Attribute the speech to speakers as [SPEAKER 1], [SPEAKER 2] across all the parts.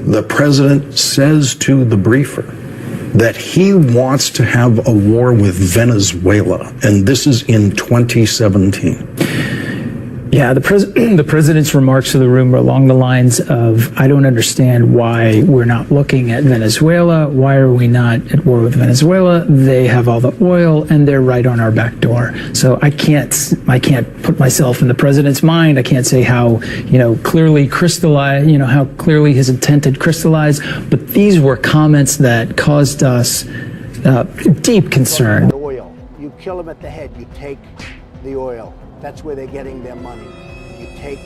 [SPEAKER 1] the president says to the briefer that he wants to have a war with Venezuela, and this is in 2017.
[SPEAKER 2] Yeah, the president's remarks to the room were along the lines of, I don't understand why we're not looking at Venezuela. Why are we not at war with Venezuela? They have all the oil and they're right on our back door. So I can't put myself in the president's mind. I can't say how, clearly crystallized, how clearly his intent had crystallized. But these were comments that caused us deep concern.
[SPEAKER 3] Oil. You kill them at the head. You take the oil. That's where they're getting their money. You take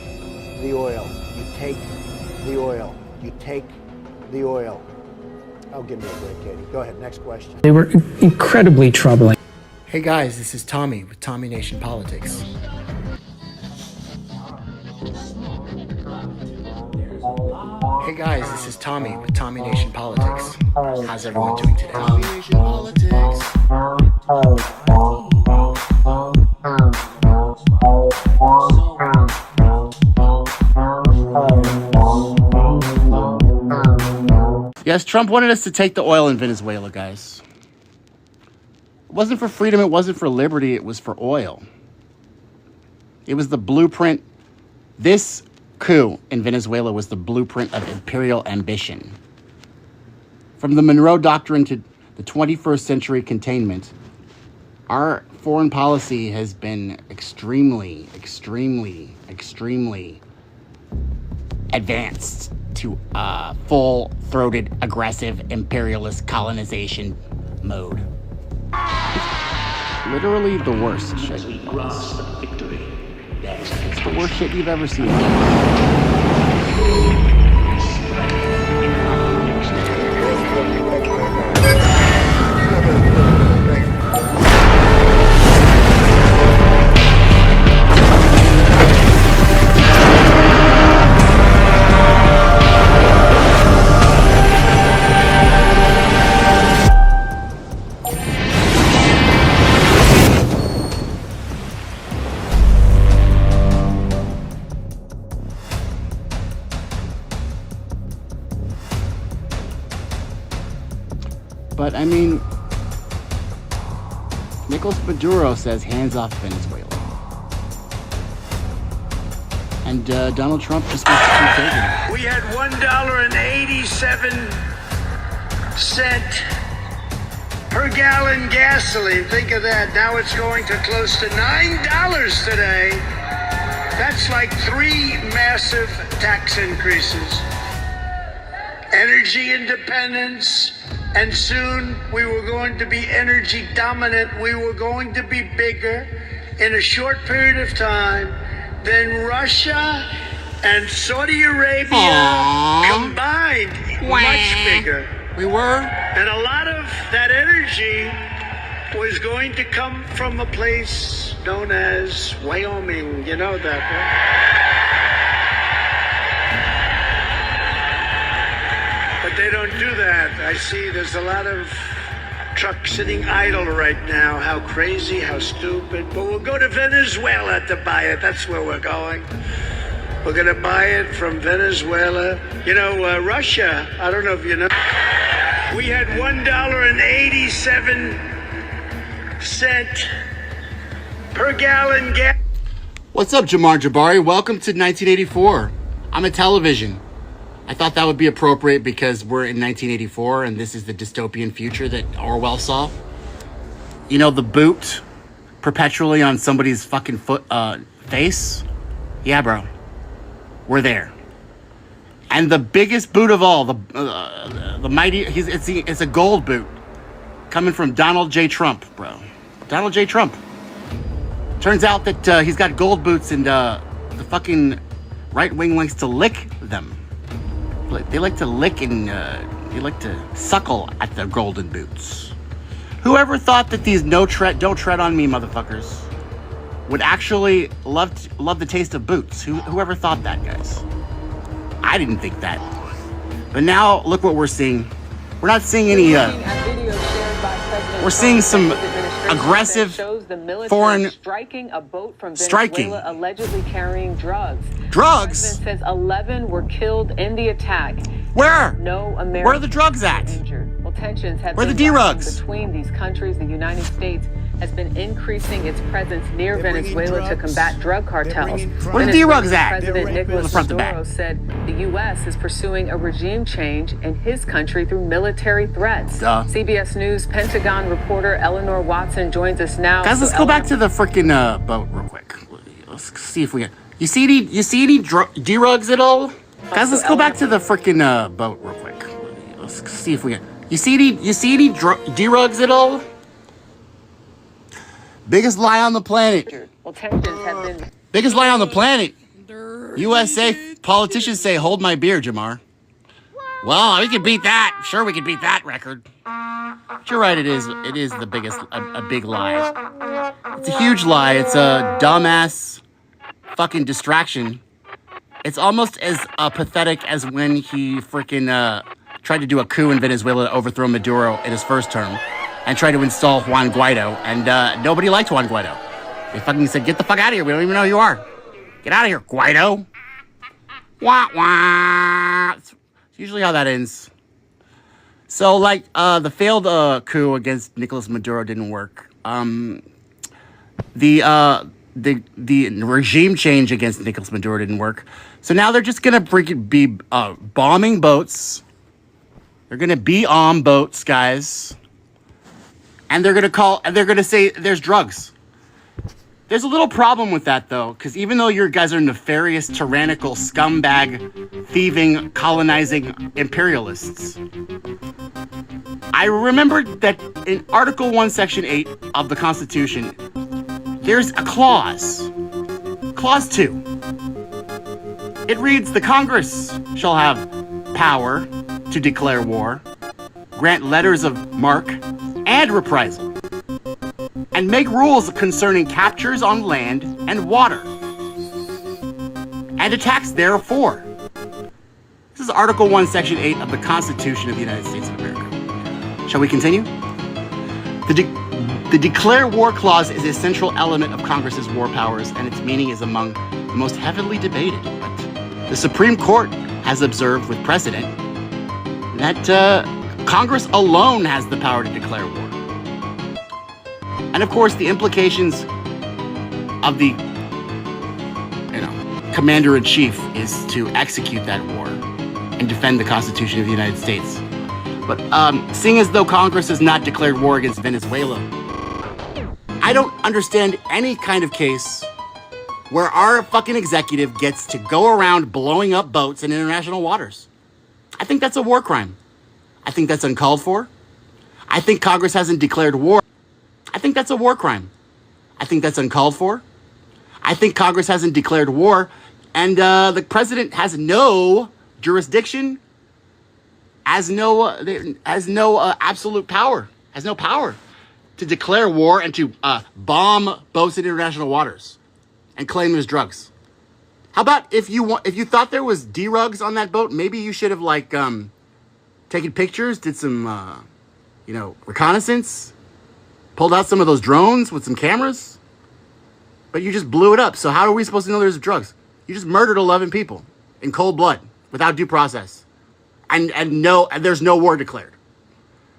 [SPEAKER 3] the oil. You take the oil. You take the oil. Oh, give me a break, Katie. Go ahead. Next question.
[SPEAKER 2] They were incredibly troubling.
[SPEAKER 4] Hey guys, this is Tommy with Tommy Nation Politics. Hey guys, this is Tommy with Tommy Nation Politics. How's everyone doing today? Tommy Nation Politics.
[SPEAKER 5] Yes, Trump wanted us to take the oil in Venezuela, guys. It wasn't for freedom, it wasn't for liberty, it was for oil. It was the blueprint. This coup in Venezuela was the blueprint of imperial ambition. From the Monroe Doctrine to the 21st century containment, our foreign policy has been extremely advanced to full-throated, aggressive, imperialist colonization mode. Literally the worst shit. It's the worst shit you've ever seen. But, I mean, Nicolas Maduro says hands off Venezuela. And Donald Trump just wants to keep taking it.
[SPEAKER 6] We had $1.87 per gallon gasoline. Think of that. Now it's going to close to $9 today. That's like 3 massive tax increases. Energy independence. And soon we were going to be energy dominant. We were going to be bigger in a short period of time than Russia and Saudi Arabia combined. Much bigger.
[SPEAKER 5] We were.
[SPEAKER 6] And a lot of that energy was going to come from a place known as Wyoming. You know that, right? But they don't do that. I see there's a lot of trucks sitting idle right now. How crazy, how stupid. But we'll go to Venezuela to buy it. That's where we're going. We're going to buy it from Venezuela. Russia, I don't know if you know. We had $1.87 per gallon gas.
[SPEAKER 5] What's up, Jamar Jabari? Welcome to 1984. I'm a television. I thought that would be appropriate because we're in 1984 and this is the dystopian future that Orwell saw. The boot perpetually on somebody's fucking face? Yeah, bro. We're there. And the biggest boot of all, the mighty, it's a gold boot coming from Donald J. Trump, bro. Donald J. Trump. Turns out that he's got gold boots and the fucking right wing likes to lick them. They like to lick and they like to suckle at their golden boots. Whoever thought that these don't tread on me motherfuckers would actually love the taste of boots? Whoever thought that, guys? I didn't think that. But now look what we're seeing. We're not seeing any. We're seeing some aggressive foreign
[SPEAKER 7] striking a boat from Venezuela allegedly carrying drugs.
[SPEAKER 5] Drugs?
[SPEAKER 7] The president says 11 were killed in the attack.
[SPEAKER 5] Where?
[SPEAKER 7] No American.
[SPEAKER 5] Where are the drugs at?
[SPEAKER 7] Injured. Well, tensions have
[SPEAKER 5] Where are
[SPEAKER 7] been
[SPEAKER 5] the
[SPEAKER 7] rising
[SPEAKER 5] D-rugs?
[SPEAKER 7] between these countries. The United States has been increasing its presence near Venezuela to combat drug cartels.
[SPEAKER 5] Where are the D-rugs at?
[SPEAKER 7] President Nicolas
[SPEAKER 5] Front to back.
[SPEAKER 7] Maduro said the U.S. is pursuing a regime change in his country through military threats.
[SPEAKER 5] Duh.
[SPEAKER 7] CBS News Pentagon reporter Eleanor Watson joins us now.
[SPEAKER 5] Guys, let's go back to the freaking boat real quick. Let's see if we can. You see any D-rugs at all? Guys, let's go back to the freaking boat real quick. Let's see if we can. You see any D-rugs at all? Biggest lie on the planet.
[SPEAKER 7] Well, tensions have been.
[SPEAKER 5] Biggest lie on the planet. USA politicians say, "Hold my beer, Jamar." Well, we can beat that. Sure, we can beat that record. But you're right. It is the biggest, a big lie. It's a huge lie. It's a dumbass fucking distraction. It's almost as pathetic as when he freaking tried to do a coup in Venezuela to overthrow Maduro in his first term and tried to install Juan Guaido, and nobody liked Juan Guaido. They fucking said, "Get the fuck out of here. We don't even know who you are. Get out of here, Guaido." Wah, wah. It's usually how that ends. So, like, the failed coup against Nicolas Maduro didn't work. The regime change against Nicolas Maduro didn't work. So now they're just gonna be bombing boats. They're gonna be on boats, guys. And they're gonna say there's drugs. There's a little problem with that, though, because even though you guys are nefarious, tyrannical, scumbag, thieving, colonizing imperialists, I remembered that in Article 1, Section 8 of the Constitution, there's a clause. Clause 2. It reads, "The Congress shall have power to declare war, grant letters of marque and reprisal, and make rules concerning captures on land and water, and attacks therefore." This is Article 1, Section 8 of the Constitution of the United States of America. Shall we continue? The Declare War Clause is a central element of Congress's war powers, and its meaning is among the most heavily debated. But the Supreme Court has observed with precedent that Congress alone has the power to declare war. And of course, the implications of the commander-in-chief is to execute that war and defend the Constitution of the United States. But seeing as though Congress has not declared war against Venezuela, I don't understand any kind of case where our fucking executive gets to go around blowing up boats in international waters. I think that's a war crime. I think that's uncalled for. I think Congress hasn't declared war. I think that's a war crime. I think that's uncalled for. I think Congress hasn't declared war, and the president has no jurisdiction, has no absolute power, has no power to declare war and to bomb boats in international waters and claim there's drugs. How about if you thought there was D-rugs on that boat, maybe you should have taken pictures, did some reconnaissance, pulled out some of those drones with some cameras, but you just blew it up. So how are we supposed to know there's drugs? You just murdered 11 people in cold blood without due process, and there's no war declared.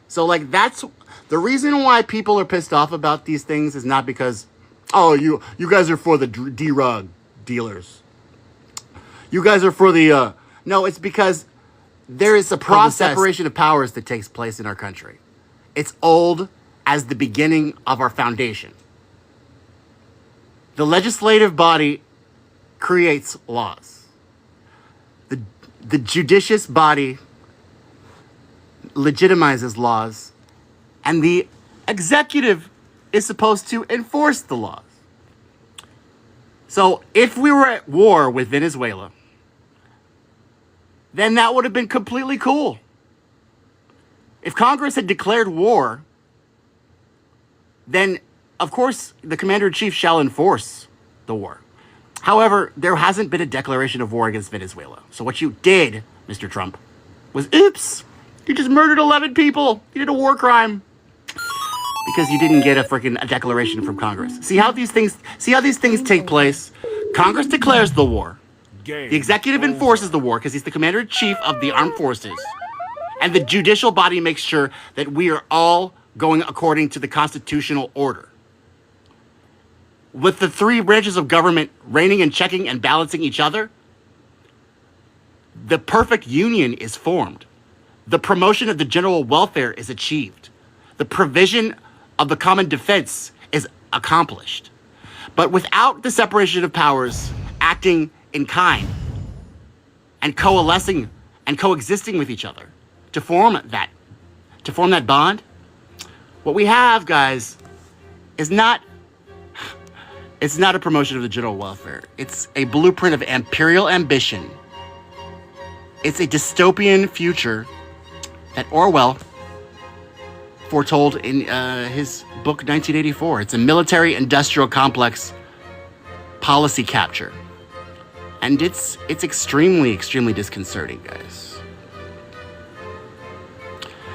[SPEAKER 5] So that's the reason why people are pissed off about these things is not because, oh, you guys are for the D-rug dealers. You guys are for the no. It's because there is a process, separation of powers that takes place in our country. It's old as the beginning of our foundation. The legislative body creates laws. The judicious body legitimizes laws, and the executive is supposed to enforce the laws. So if we were at war with Venezuela, then that would have been completely cool. If Congress had declared war, then of course the commander-in-chief shall enforce the war. However, there hasn't been a declaration of war against Venezuela. So what you did, Mr. Trump, was oops, you just murdered 11 people. You did a war crime because you didn't get a declaration from Congress. See how these things take place? Congress declares the war. The executive enforces the war because he's the commander-in-chief of the armed forces. And the judicial body makes sure that we are all going according to the constitutional order. With the three branches of government reigning and checking and balancing each other, the perfect union is formed. The promotion of the general welfare is achieved. The provision of the common defense is accomplished. But without the separation of powers acting in kind and coalescing and coexisting with each other to form that bond, what we have, guys, is not a promotion of the general welfare. It's a blueprint of imperial ambition. It's a dystopian future that Orwell foretold in his book 1984. It's a military-industrial complex policy capture. And it's extremely, extremely disconcerting, guys.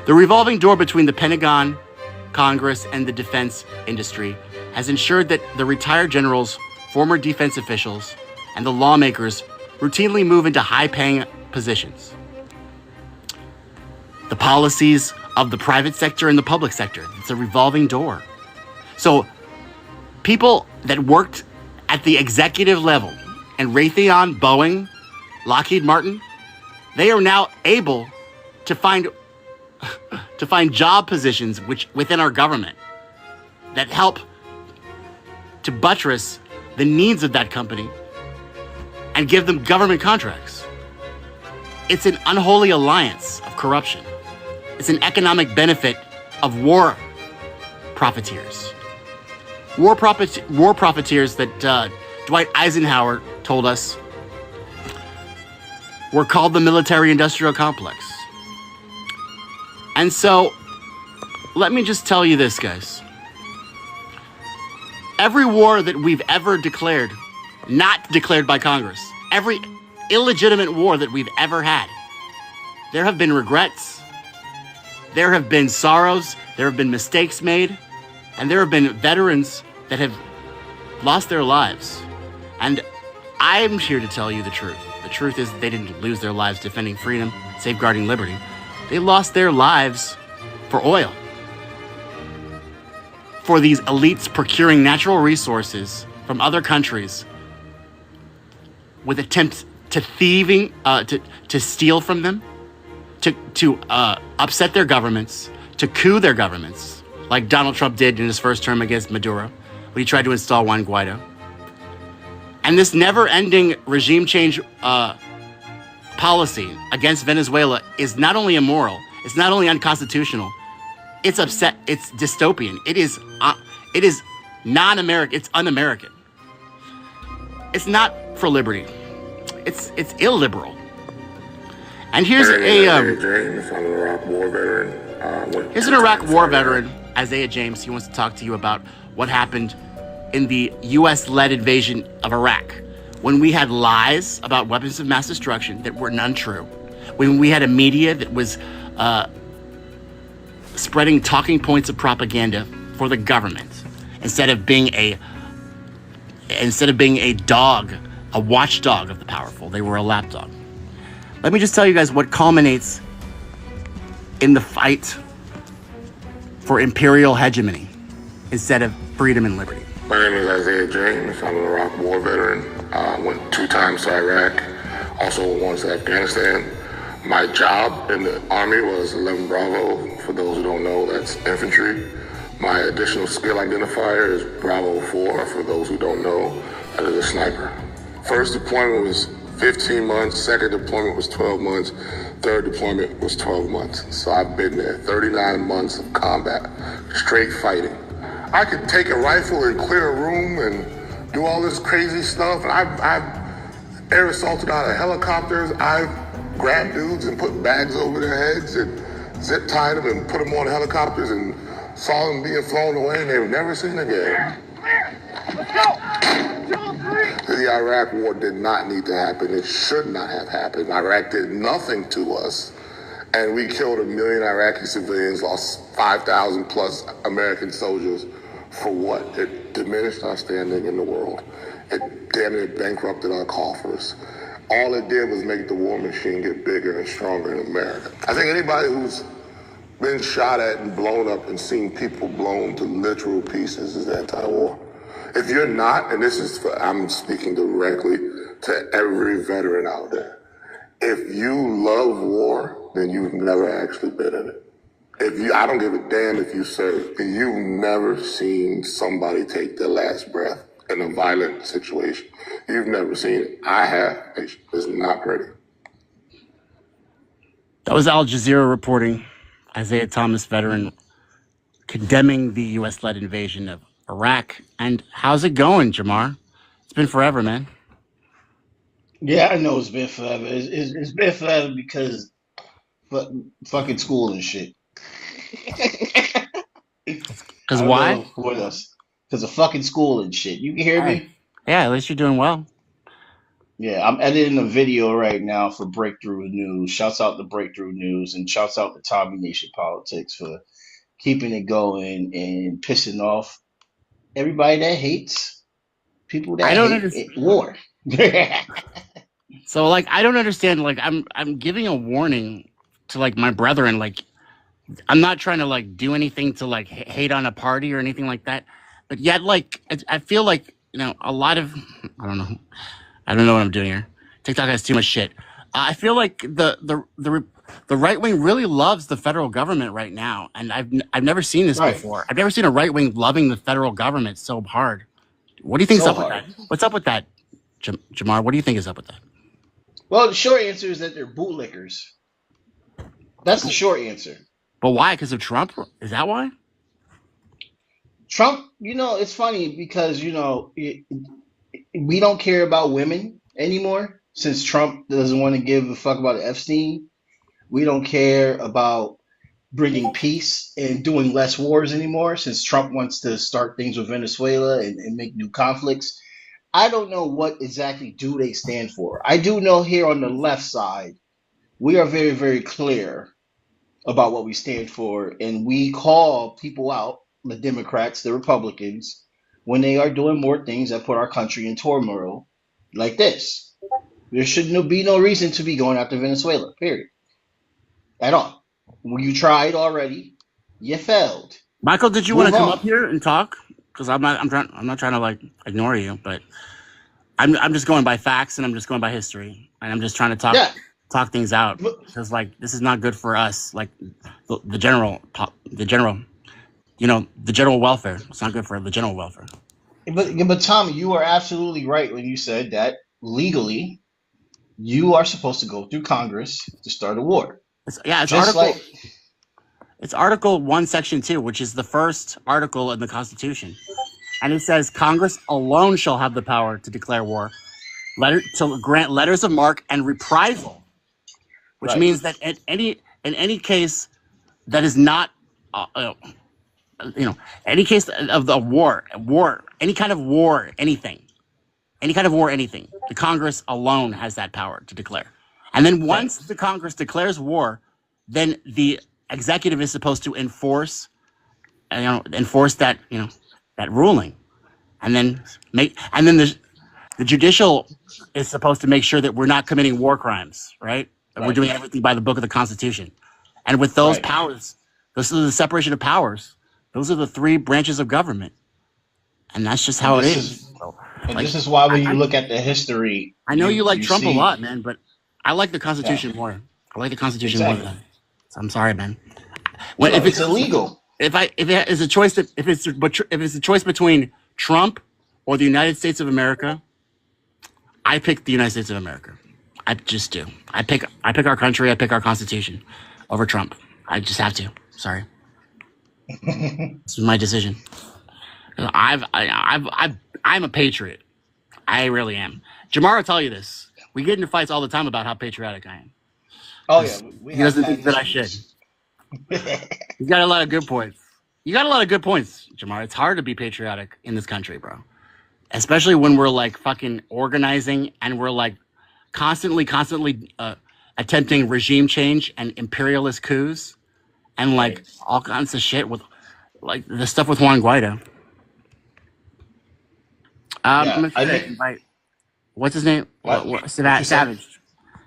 [SPEAKER 5] The revolving door between the Pentagon, Congress, and the defense industry has ensured that the retired generals, former defense officials, and the lawmakers routinely move into high-paying positions. The policies of the private sector and the public sector, it's a revolving door. So people that worked at the executive level in Raytheon, Boeing, Lockheed Martin, they are now able to find job positions within our government that help to buttress the needs of that company and give them government contracts. It's an unholy alliance of corruption. It's an economic benefit of war profiteers. War profiteers that Dwight Eisenhower told us were called the military-industrial complex. And so, let me just tell you this, guys. Every war that we've ever declared, not declared by Congress, every illegitimate war that we've ever had, there have been regrets, there have been sorrows, there have been mistakes made, and there have been veterans that have lost their lives. And I'm here to tell you the truth. The truth is they didn't lose their lives defending freedom, safeguarding liberty. They lost their lives for oil. For these elites procuring natural resources from other countries with attempts to thieving, to steal from them, to upset their governments, to coup their governments, like Donald Trump did in his first term against Maduro, when he tried to install Juan Guaido. And this never-ending regime change policy against Venezuela is not only immoral, it's not only unconstitutional, it's dystopian. It is non-American, it's un-American. It's not for liberty. It's illiberal. And here's
[SPEAKER 8] James, I'm an Iraq War veteran.
[SPEAKER 5] Here's an Iraq War veteran, Isaiah James. He wants to talk to you about what happened in the U.S.-led invasion of Iraq, when we had lies about weapons of mass destruction that were untrue, when we had a media that was spreading talking points of propaganda for the government, instead of being a dog, a watchdog of the powerful, they were a lapdog. Let me just tell you guys what culminates in the fight for imperial hegemony instead of freedom and liberty.
[SPEAKER 8] My name is Isaiah James. I'm an Iraq War veteran. Went 2 times to Iraq, also once to Afghanistan. My job in the Army was 11 Bravo. For those who don't know, that's infantry. My additional skill identifier is Bravo 4. For those who don't know, that is a sniper. First deployment was 15 months. Second deployment was 12 months. Third deployment was 12 months. So I've been there 39 months of combat, straight fighting. I could take a rifle and clear a room and do all this crazy stuff. And I've air assaulted out of helicopters. I've grabbed dudes and put bags over their heads and zip tied them and put them on helicopters and saw them being flown away and they were never seen again.
[SPEAKER 6] Let's go!
[SPEAKER 8] The Iraq war did not need to happen. It should not have happened. Iraq did nothing to us. And we killed 1 million Iraqi civilians, lost 5,000 plus American soldiers. For what? It diminished our standing in the world. It damn near bankrupted our coffers. all it did was make the war machine get bigger and stronger in America. I think anybody who's been shot at and blown up and seen people blown to literal pieces is anti-war. If you're not, and this is I'm speaking directly to every veteran out there, if you love war, then you've never actually been in it. I don't give a damn if you serve, and you've never seen somebody take their last breath in a violent situation. You've never seen it. I have. It's not pretty.
[SPEAKER 5] That was Al Jazeera reporting. Isaiah Thomas, veteran, condemning the U.S.-led invasion of Iraq. And how's it going, Jamar? It's been forever, man.
[SPEAKER 9] Yeah, I know it's been forever. It's been forever because fucking school and shit.
[SPEAKER 5] Because why?
[SPEAKER 9] What else? Because of fucking school and shit. You can hear me?
[SPEAKER 5] Yeah, at least you're doing well.
[SPEAKER 9] Yeah, I'm editing a video right now for Breakthrough News. Shouts out to Breakthrough News and shouts out to Tommy Nation Politics for keeping it going and pissing off everybody that hates people that hate war.
[SPEAKER 5] So, like, I don't understand. Like, I'm giving a warning to, like, my brethren. Like, I'm not trying to, like, do anything to, like, hate on a party or anything like that. But yet, like, I feel like, you know, a lot of, I don't know what I'm doing here. TikTok has too much shit. I feel like the right wing really loves the federal government right now, and I've never seen this before. I've never seen a right wing loving the federal government so hard. What do you think's up with that? What's up with that, Jamar? What do you think is up with that?
[SPEAKER 9] Well, the short answer is that they're bootlickers. That's the short answer.
[SPEAKER 5] But why? Because of Trump? Is that why?
[SPEAKER 9] Trump, you know, it's funny because, you know, we don't care about women anymore since Trump doesn't want to give a fuck about Epstein. We don't care about bringing peace and doing less wars anymore since Trump wants to start things with Venezuela and make new conflicts. I don't know what exactly do they stand for. I do know here on the left side, we are very, very clear about what we stand for, and we call people out, the Democrats, the Republicans, when they are doing more things that put our country in turmoil like this. There should be no reason to be going after Venezuela, period. At all. When you tried already, you failed.
[SPEAKER 5] Michael, did you want to come up here and talk? Because I'm not trying to like ignore you, but I'm just going by facts and I'm just going by history, and I'm just trying to talk things out, because like this is not good for us, like the general welfare. It's not good for the general welfare.
[SPEAKER 9] But Tommy, you are absolutely right when you said that legally you are supposed to go through Congress to start a war.
[SPEAKER 5] It's Article 1, Section 2, which is the first article in the Constitution. And it says, Congress alone shall have the power to declare war, to grant letters of marque and reprisal, which means that in any case that is not, any case of the war, any kind of war, anything, the Congress alone has that power to declare. And then once the Congress declares war, then the executive is supposed to enforce that, that ruling. And then the judicial is supposed to make sure that we're not committing war crimes, right? That we're doing everything by the book of the Constitution. And with those powers, this is the separation of powers. Those are the three branches of government. And that's just how it is.
[SPEAKER 9] This is why when you look at the history,
[SPEAKER 5] I know you like Trump a lot, man, but I like the Constitution more. I like the Constitution more than that. So I'm sorry, man.
[SPEAKER 9] If it's illegal,
[SPEAKER 5] if it is a choice, if it's a choice between Trump or the United States of America, I pick the United States of America. I just do. I pick our country. I pick our Constitution over Trump. I just have to. Sorry. This is my decision. I'm a patriot. I really am. Jamar will tell you this. We get into fights all the time about how patriotic I am.
[SPEAKER 9] Oh yeah,
[SPEAKER 5] he doesn't think that I should. You got a lot of good points. Jamar. It's hard to be patriotic in this country, bro. Especially when we're like fucking organizing and we're like constantly attempting regime change and imperialist coups and like all kinds of shit with like the stuff with Juan Guaido. I'm gonna invite what's his name?
[SPEAKER 9] What?
[SPEAKER 5] Savage.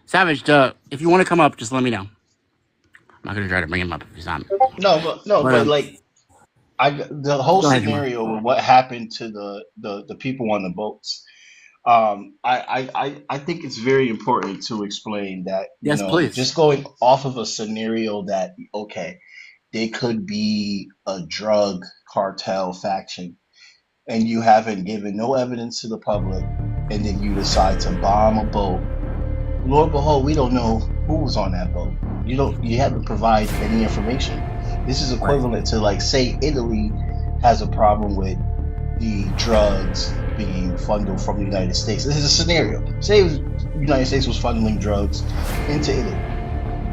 [SPEAKER 5] Savage. If you want to come up, just let me know. I'm not gonna try to bring him up if he's not.
[SPEAKER 9] But like the whole
[SPEAKER 5] Go ahead, Jamar.
[SPEAKER 9] scenario of what happened to the people on the boats. I think it's very important to explain that,
[SPEAKER 5] Yes, please.
[SPEAKER 9] just going off of a scenario that, okay, they could be a drug cartel faction and you haven't given no evidence to the public, and then you decide to bomb a boat. Lord behold, we don't know who was on that boat. You haven't provided any information. This is equivalent to, like, say Italy has a problem with the drugs being funneled from the United States. This is a scenario. Say the United States was funneling drugs into Italy.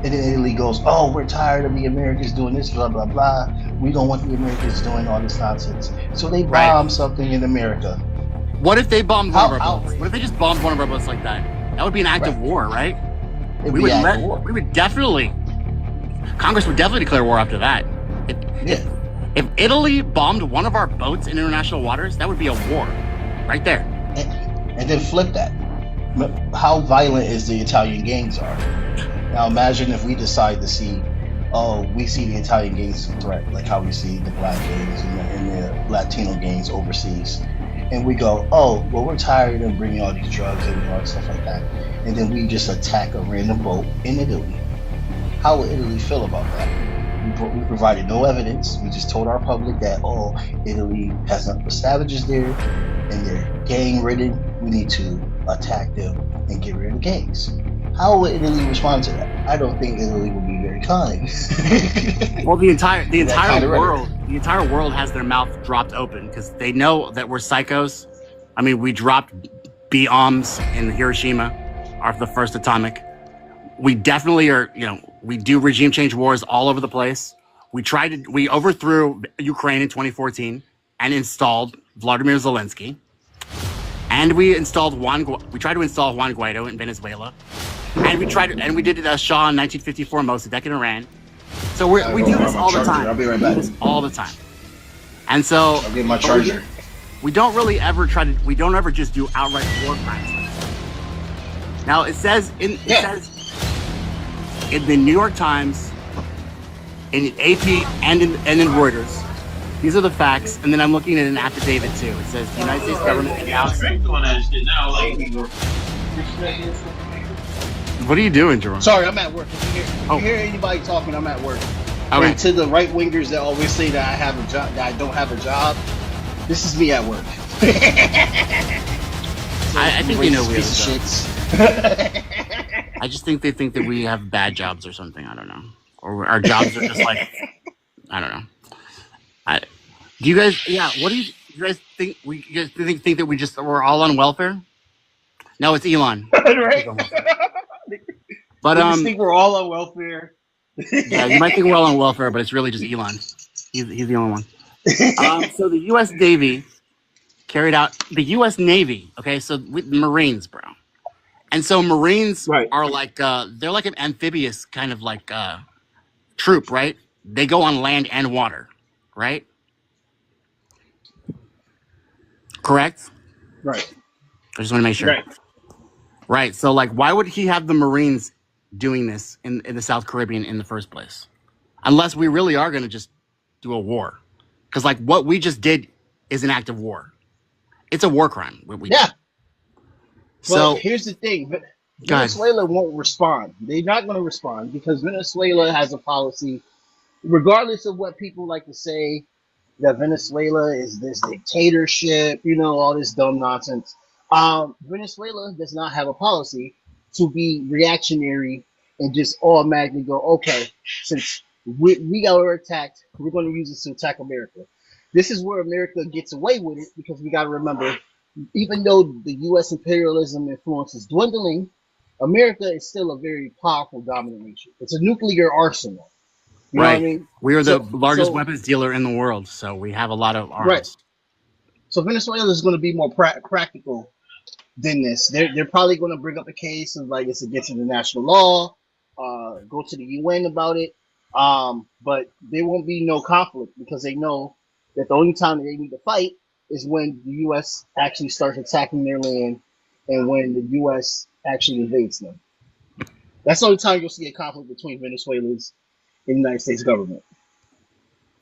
[SPEAKER 9] And then Italy goes, oh, we're tired of the Americans doing this, blah, blah, blah. We don't want the Americans doing all this nonsense. So they bomb something in America.
[SPEAKER 5] What if they bombed one of our boats? What if they just bombed one of our boats like that? That would be an act of war, right? We would definitely, Congress would definitely declare war after that. If Italy bombed one of our boats in international waters, that would be a war, right there.
[SPEAKER 9] And then flip that. How violent is the Italian gangs are? Now imagine if we decide to see, we see the Italian gangs as a threat, like how we see the black gangs and the Latino gangs overseas. And we go, well, we're tired of bringing all these drugs and all stuff like that. And then we just attack a random boat in Italy. How would Italy feel about that? We provided no evidence. We just told our public that, Italy has nothing but savages there and they're gang ridden. We need to attack them and get rid of the gangs. How would Italy respond to that? I don't think Italy would be very kind.
[SPEAKER 5] Well, the entire world has their mouth dropped open because they know that we're psychos. I mean, we dropped bombs in Hiroshima, the first atomic. We definitely are, we do regime change wars all over the place. We overthrew Ukraine in 2014 and installed Vladimir Zelensky. And we tried to install Juan Guaido in Venezuela. And we did Shah in 1954, Mossadegh in Iran. So we do this all the time.
[SPEAKER 9] I'll be right back.
[SPEAKER 5] We do this all the time. And so
[SPEAKER 9] I'll get my charger.
[SPEAKER 5] We don't really ever just do outright war crimes. Now it says in the New York Times, in AP and in Reuters, these are the facts, and then I'm looking at an affidavit too. It says the United States government announced. What are you doing, Jerome?
[SPEAKER 9] Sorry, I'm at work. If you hear anybody talking, I'm at work.
[SPEAKER 5] Okay.
[SPEAKER 9] And to the right wingers that always say that I have a job, that I don't have a job, this is me at work.
[SPEAKER 5] I think they know we have
[SPEAKER 9] piece of shits.
[SPEAKER 5] I just think they think that we have bad jobs or something. I don't know, or our jobs are just like I don't know. Do you guys? Yeah. What do you guys think? You guys think that we're all on welfare? No, it's Elon.
[SPEAKER 9] Right.
[SPEAKER 5] But
[SPEAKER 9] I just think we're all on welfare.
[SPEAKER 5] Yeah, you might think we're all on welfare, but it's really just Elon. He's the only one. So the U.S. Navy carried out the U.S. Navy. Okay, so with Marines, bro. And so Marines are like they're like an amphibious kind of like troop, right? They go on land and water, right? Correct?
[SPEAKER 9] Right.
[SPEAKER 5] I just want to make sure. Right. So like why would he have the Marines doing this in the South Caribbean in the first place? Unless we really are going to just do a war. Because like what we just did is an act of war. It's a war crime.
[SPEAKER 9] Well, so here's the thing. Venezuela won't respond. They're not going to respond because Venezuela has a policy, regardless of what people like to say, that Venezuela is this dictatorship, all this dumb nonsense. Venezuela does not have a policy to be reactionary and just automatically go, okay, since we got attacked, we're going to use this to attack America. This is where America gets away with it because we got to remember, even though the U.S. imperialism influence is dwindling, America is still a very powerful, dominant nation. It's a nuclear arsenal. You know what I mean?
[SPEAKER 5] We are the largest weapons dealer in the world, so we have a lot of arms. Right.
[SPEAKER 9] So Venezuela is going to be more practical than this. They're probably going to bring up a case of like it's against international law, go to the UN about it, but there won't be no conflict because they know that the only time that they need to fight is when the U.S. actually starts attacking their land and when the U.S. actually invades them. That's the only time you'll see a conflict between Venezuelans and the United States government.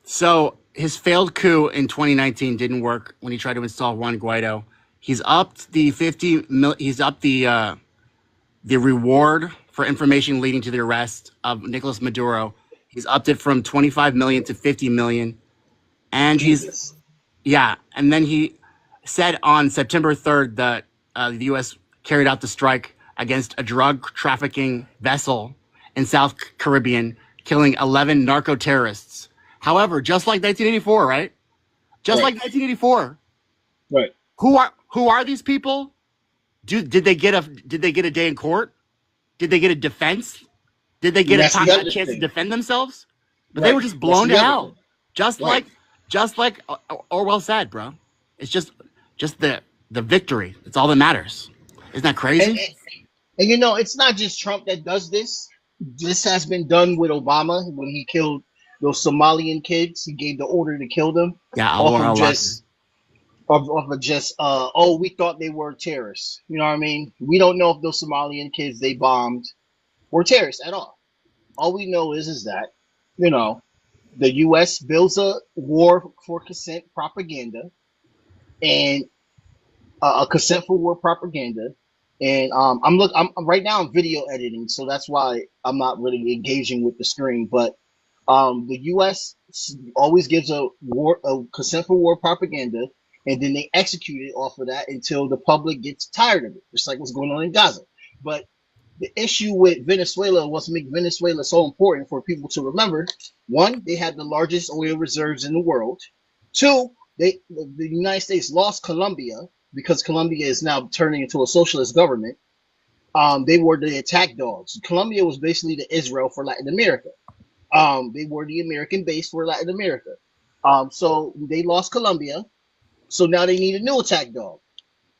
[SPEAKER 5] So his failed coup in 2019 didn't work when he tried to install Juan Guaido. He's upped the the reward for information leading to the arrest of Nicolas Maduro. He's upped it from 25 million to 50 million. And and then he said on September 3rd that the U.S. carried out the strike against a drug trafficking vessel in South Caribbean, killing 11 narco-terrorists. However, just like 1984, right? Like 1984.
[SPEAKER 9] Right.
[SPEAKER 5] Who are these people? Did they get a day in court? Did they get a defense? Did they get a chance to defend themselves? But they were just blown to hell. Just like Orwell said, bro. It's just the victory. It's all that matters. Isn't that crazy?
[SPEAKER 9] And you know, it's not just Trump that does this. This has been done with Obama when he killed those Somalian kids. He gave the order to kill them.
[SPEAKER 5] Yeah,
[SPEAKER 9] we thought they were terrorists. You know what I mean? We don't know if those Somalian kids they bombed were terrorists at all. All we know is that, you know, the U.S. builds a war for consent propaganda and a consent for war propaganda. And I'm right now I'm video editing, so that's why I'm not really engaging with the screen. But the U.S. always gives a consent for war propaganda, and then they execute it off of that until the public gets tired of it, just like what's going on in Gaza. But the issue with Venezuela, what's make Venezuela so important for people to remember: one, they had the largest oil reserves in the world. Two, the United States lost Colombia because Colombia is now turning into a socialist government. They were the attack dogs. Colombia was basically the Israel for Latin America. They were the American base for Latin America. So they lost Colombia. So now they need a new attack dog.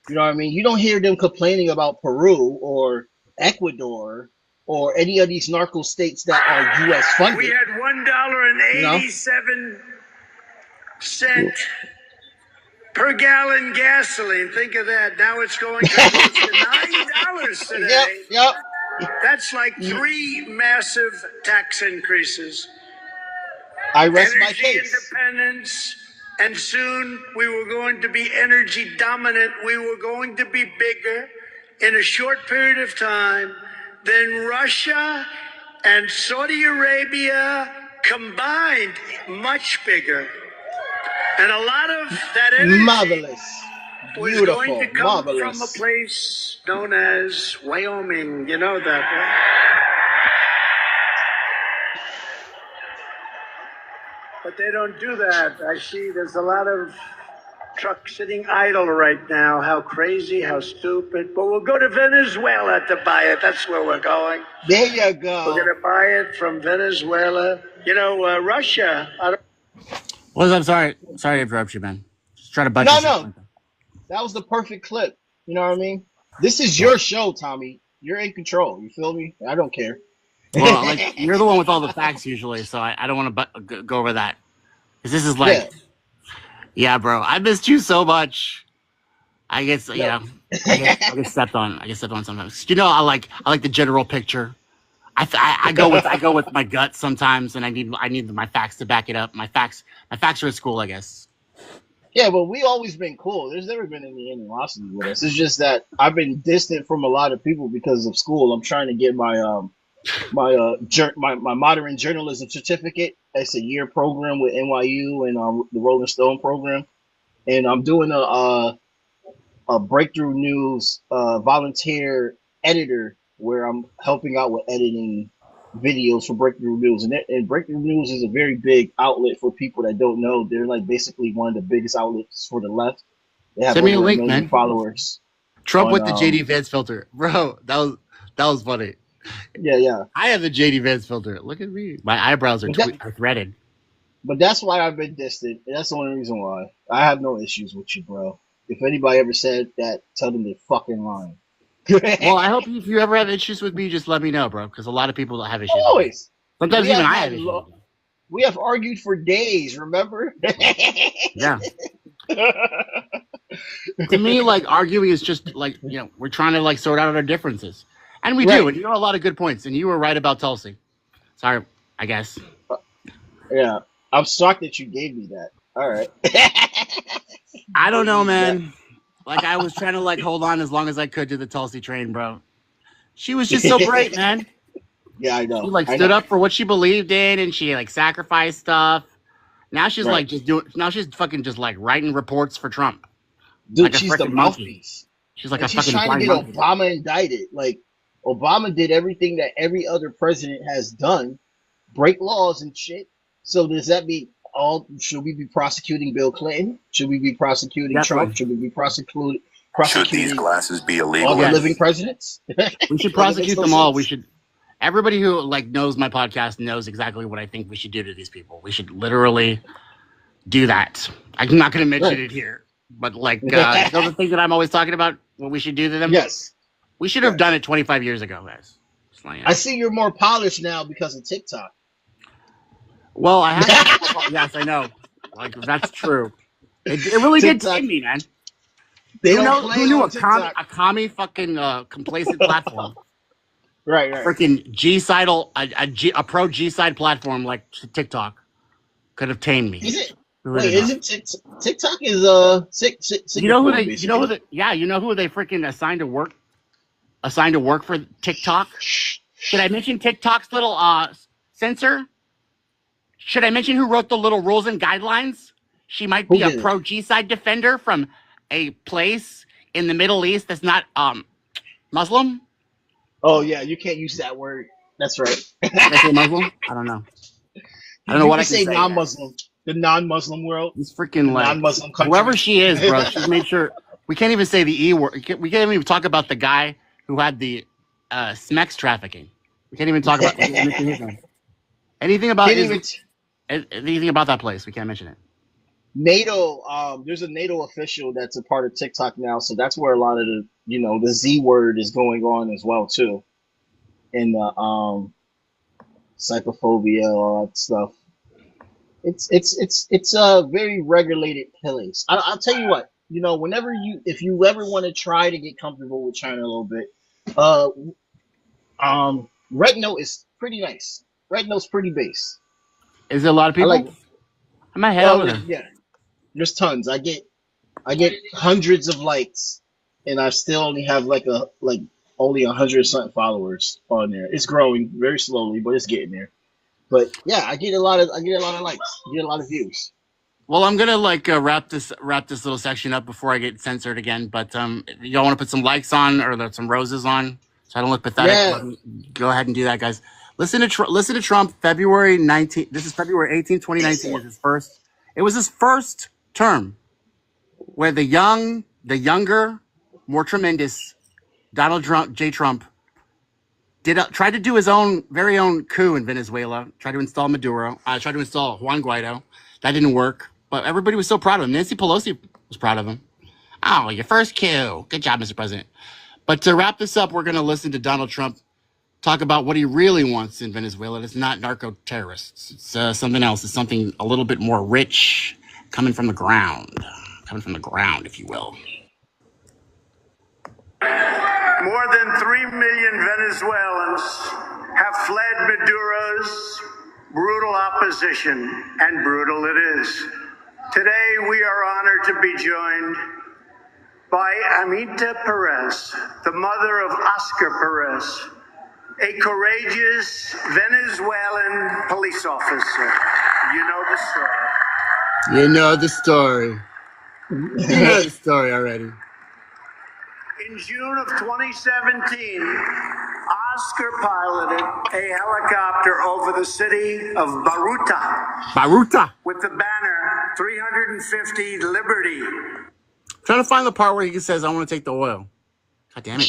[SPEAKER 9] You know what I mean? You don't hear them complaining about Peru or Ecuador or any of these narco states that are U.S. funded.
[SPEAKER 6] We had $1.87 per gallon gasoline. Think of that. Now it's going to close to $9 today.
[SPEAKER 9] Yep.
[SPEAKER 6] That's like 3 massive tax increases.
[SPEAKER 9] I rest my
[SPEAKER 6] Energy
[SPEAKER 9] case.
[SPEAKER 6] independence, and soon we were going to be energy dominant. We were going to be bigger in a short period of time than Russia and Saudi Arabia combined, much bigger. And a lot of that energy
[SPEAKER 9] Marvelous.
[SPEAKER 6] was going to come from a place known as Wyoming. You know that, right? But they don't do that. I see there's a lot of trucks sitting idle right now. How crazy, how stupid. But we'll go to Venezuela to buy it. That's where we're going.
[SPEAKER 9] There you go.
[SPEAKER 6] We're going to buy it from Venezuela. You know, Russia.
[SPEAKER 5] Well, I'm sorry to interrupt you, man. Just try to budget.
[SPEAKER 9] No. That was the perfect clip. You know what I mean? This is your show, Tommy. You're in control. You feel me? I don't care.
[SPEAKER 5] Well, like, you're the one with all the facts usually, so I don't want to go over that. Because this is like, yeah, bro, I missed you so much. I guess, I get stepped on. I get stepped on sometimes. You know, I like the general picture. I go with my gut sometimes, and I need my facts to back it up. My facts are at school, I guess.
[SPEAKER 9] Yeah, but we always been cool. There's never been any animosity with us. It's just that I've been distant from a lot of people because of school. I'm trying to get my modern journalism certificate. It's a year program with NYU and the Rolling Stone program, and I'm doing a Breakthrough News volunteer editor where I'm helping out with editing videos for Breakthrough News, and Breakthrough News is a very big outlet for people that don't know. They're like basically one of the biggest outlets for the left. They have
[SPEAKER 5] Send me a
[SPEAKER 9] over
[SPEAKER 5] link,
[SPEAKER 9] 1 million
[SPEAKER 5] man.
[SPEAKER 9] followers.
[SPEAKER 5] Trump with the JD Vance filter, bro. That was funny.
[SPEAKER 9] Yeah.
[SPEAKER 5] I have the JD Vance filter. Look at me. My eyebrows are threaded.
[SPEAKER 9] But that's why I've been distant. And that's the only reason why. I have no issues with you, bro. If anybody ever said that, tell them they're fucking lying.
[SPEAKER 5] Well, I hope if you ever have issues with me, just let me know, bro. Because a lot of people have issues.
[SPEAKER 9] Always.
[SPEAKER 5] Sometimes even I have issues.
[SPEAKER 9] We have argued for days, remember?
[SPEAKER 5] Yeah. To me, like arguing is just like we're trying to like sort out our differences, and we do. And you have a lot of good points. And you were right about Tulsi. Sorry, I guess.
[SPEAKER 9] Yeah, I'm shocked that you gave me that. All right.
[SPEAKER 5] I don't know, man. Like I was trying to like hold on as long as I could to the Tulsi train, bro. She was just so great, man.
[SPEAKER 9] Yeah, I know.
[SPEAKER 5] She like stood up for what she believed in, and she like sacrificed stuff. Now she's like just doing. Now she's fucking just like writing reports for Trump.
[SPEAKER 9] Dude,
[SPEAKER 5] like
[SPEAKER 9] she's the mouthpiece.
[SPEAKER 5] She's like
[SPEAKER 9] and
[SPEAKER 5] a
[SPEAKER 9] she's
[SPEAKER 5] fucking
[SPEAKER 9] trying to get
[SPEAKER 5] monkey.
[SPEAKER 9] Obama indicted. Like Obama did everything that every other president has done, break laws and shit. So does that mean should we be prosecuting Bill Clinton? Should we be prosecuting Trump? Should we be prosecuting
[SPEAKER 10] Should these glasses be illegal?
[SPEAKER 9] all the living presidents?
[SPEAKER 5] We should prosecute them all. We should. Everybody who like knows my podcast knows exactly what I think we should do to these people. We should literally do that. I'm not going to mention it here, but like the thing that I'm always talking about, what we should do to them.
[SPEAKER 9] Yes,
[SPEAKER 5] we should have done it 25 years ago, guys.
[SPEAKER 9] I see you're more polished now because of TikTok.
[SPEAKER 5] Well, I have. Yes, I know. Like that's true. It really did tame me, man. Who knew a commie fucking complacent platform?
[SPEAKER 9] Right.
[SPEAKER 5] Freaking G-side, a pro G-side platform like TikTok could have tamed me.
[SPEAKER 9] Is it?
[SPEAKER 5] Wait,
[SPEAKER 9] isn't TikTok is
[SPEAKER 5] you know who they? You know who they? Yeah, you know who they freaking assigned to work? Assigned to work for TikTok? Should I mention TikTok's little censor? Should I mention who wrote the little rules and guidelines? She might be a pro G-side defender from a place in the Middle East that's not Muslim.
[SPEAKER 9] Oh yeah, you can't use that word. That's right.
[SPEAKER 5] I say Muslim? I don't know. I don't know what I can say.
[SPEAKER 9] Non-Muslim. The non-Muslim world.
[SPEAKER 5] It's freaking like
[SPEAKER 9] non-Muslim country.
[SPEAKER 5] Whoever she is, bro. She's made sure we can't even say the E word. We can't even talk about the guy who had the Smex trafficking. We can't even talk about anything about anything about that place. We can't mention it.
[SPEAKER 9] NATO, there's a NATO official that's a part of TikTok now, so that's where a lot of the Z word is going on as well too, and the psychophobia, all that stuff. It's a very regulated place. I'll tell you what, if you ever want to try to get comfortable with China a little bit, Red Note is pretty nice. Red Note's pretty base.
[SPEAKER 5] Is there a lot of people? I'm ahead over there.
[SPEAKER 9] Yeah. There's tons. I get hundreds of likes, and I still only have only 100 something followers on there. It's growing very slowly, but it's getting there. But yeah, I get a lot of likes, I get a lot of views.
[SPEAKER 5] Well, I'm gonna wrap this little section up before I get censored again. But y'all want to put some likes on or some roses on so I don't look pathetic?
[SPEAKER 9] Yeah.
[SPEAKER 5] Go ahead and do that, guys. Listen to Trump. February 19th. This is February 18th, 2019. It was his first term where the younger, more tremendous Donald J. Trump tried to do his very own coup in Venezuela. Tried to install Maduro. Tried to install Juan Guaido. That didn't work. But everybody was so proud of him. Nancy Pelosi was proud of him. Oh, your first coup. Good job, Mr. President. But to wrap this up, we're going to listen to Donald Trump talk about what he really wants in Venezuela. It's not narco-terrorists. It's something else. It's something a little bit more rich, coming from the ground, if you will.
[SPEAKER 6] More than 3 million Venezuelans have fled Maduro's brutal opposition, and brutal it is. Today, we are honored to be joined by Amita Perez, the mother of Oscar Perez, a courageous Venezuelan police officer. You know the story.
[SPEAKER 5] You know the story. You know the story already.
[SPEAKER 6] In June of 2017, Oscar piloted a helicopter over the city of Baruta with the banner 350 Liberty.
[SPEAKER 5] Trying to find the part where he says, I want to take the oil. God damn it.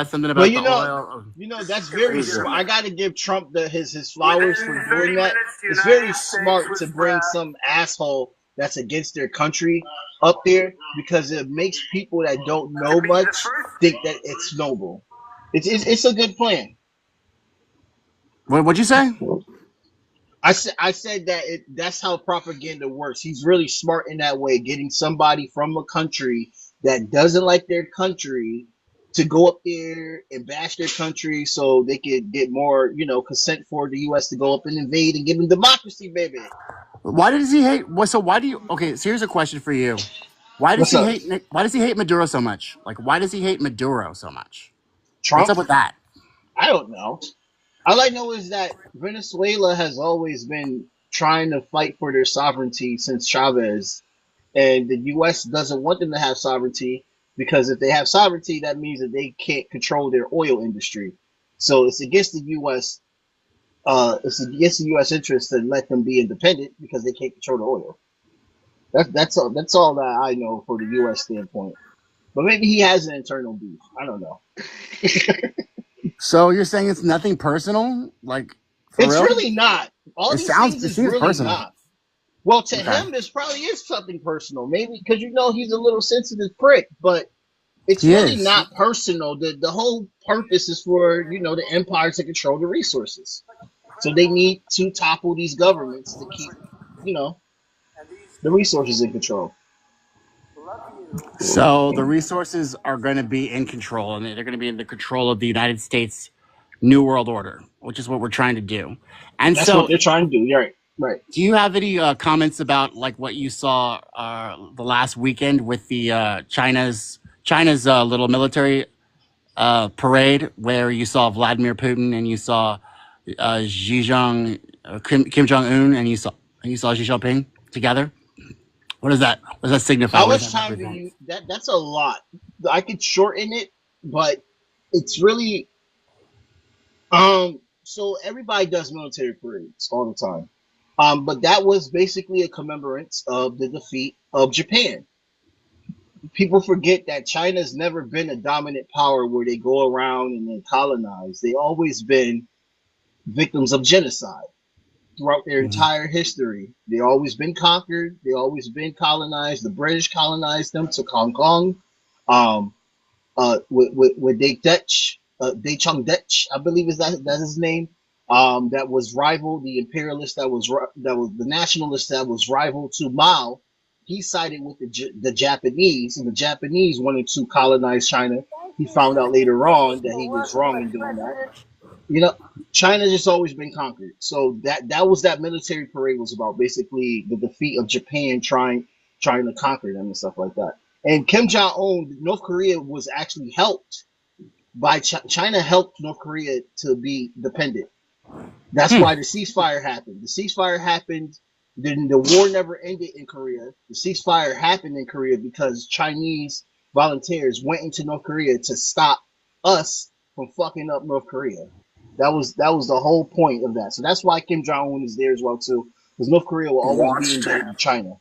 [SPEAKER 5] Something about the oil.
[SPEAKER 9] That's very smart. I got to give Trump his flowers for doing that. It's very smart to bring some asshole that's against their country up there, because it makes people that don't know much think that it's noble. It's a good plan.
[SPEAKER 5] What'd you say?
[SPEAKER 9] I said that that's how propaganda works. He's really smart in that way, getting somebody from a country that doesn't like their country to go up there and bash their country so they could get more, consent for the U.S. to go up and invade and give them democracy, baby.
[SPEAKER 5] Why does he hate? So why do you? Okay, so here's a question for you. Why does
[SPEAKER 9] What's
[SPEAKER 5] he
[SPEAKER 9] up?
[SPEAKER 5] hate? Why does he hate Maduro so much? Like, why does he hate Maduro so much? What's
[SPEAKER 9] Trump?
[SPEAKER 5] up with that?
[SPEAKER 9] I don't know. All I know is that Venezuela has always been trying to fight for their sovereignty since Chavez, and the U.S. doesn't want them to have sovereignty because if they have sovereignty, that means that they can't control their oil industry. So it's against the U.S. It's against the U.S. interest to let them be independent because they can't control the oil. That's all. That's all that I know for the U.S. standpoint. But maybe he has an internal beef. I don't know.
[SPEAKER 5] So you're saying it's nothing personal, like for
[SPEAKER 9] It's
[SPEAKER 5] real?
[SPEAKER 9] really not. All
[SPEAKER 5] It
[SPEAKER 9] these
[SPEAKER 5] sounds.
[SPEAKER 9] things
[SPEAKER 5] It
[SPEAKER 9] is
[SPEAKER 5] seems
[SPEAKER 9] really
[SPEAKER 5] personal.
[SPEAKER 9] not. Well, to
[SPEAKER 5] Okay.
[SPEAKER 9] him, this probably is something personal. Maybe because he's a little sensitive prick, but it's
[SPEAKER 5] He
[SPEAKER 9] really
[SPEAKER 5] is.
[SPEAKER 9] not personal. The whole purpose is for the empire to control the resources. So they need to topple these governments to keep the resources in control.
[SPEAKER 5] So the resources are going to be in control, and they're going to be in the control of the United States New World Order, which is what we're trying to do. And
[SPEAKER 9] That's what
[SPEAKER 5] so,
[SPEAKER 9] they're trying to do. You're right. Right.
[SPEAKER 5] do you have any comments about like what you saw the last weekend with the China's little military parade, where you saw Vladimir Putin and you saw Kim Jong Un, and you saw Xi Jinping together? What does that signify?
[SPEAKER 9] How
[SPEAKER 5] What does
[SPEAKER 9] much
[SPEAKER 5] that
[SPEAKER 9] time do
[SPEAKER 5] represent?
[SPEAKER 9] you? That's a lot. I could shorten it, but it's really So everybody does military parades all the time. But that was basically a commemorance of the defeat of Japan. People forget that China's never been a dominant power where they go around and then colonize. They always been victims of genocide throughout their entire history. They always been conquered. They always been colonized. The British colonized them to Hong Kong. With Dei Chung Dutch, I believe that's his name. That was rival the imperialist that was the nationalist that was rival to Mao. He sided with the Japanese, and the Japanese wanted to colonize China. He found out later on that he was wrong in doing that. China's just always been conquered. So that was that military parade was about, basically the defeat of Japan trying to conquer them and stuff like that. And Kim Jong Un, North Korea was actually helped by China helped North Korea to be dependent. That's why the ceasefire happened. The ceasefire happened. Then the war never ended in Korea. The ceasefire happened in Korea because Chinese volunteers went into North Korea to stop us from fucking up North Korea. That was the whole point of that. So that's why Kim Jong Un is there as well too, because North Korea will always be indebted to China,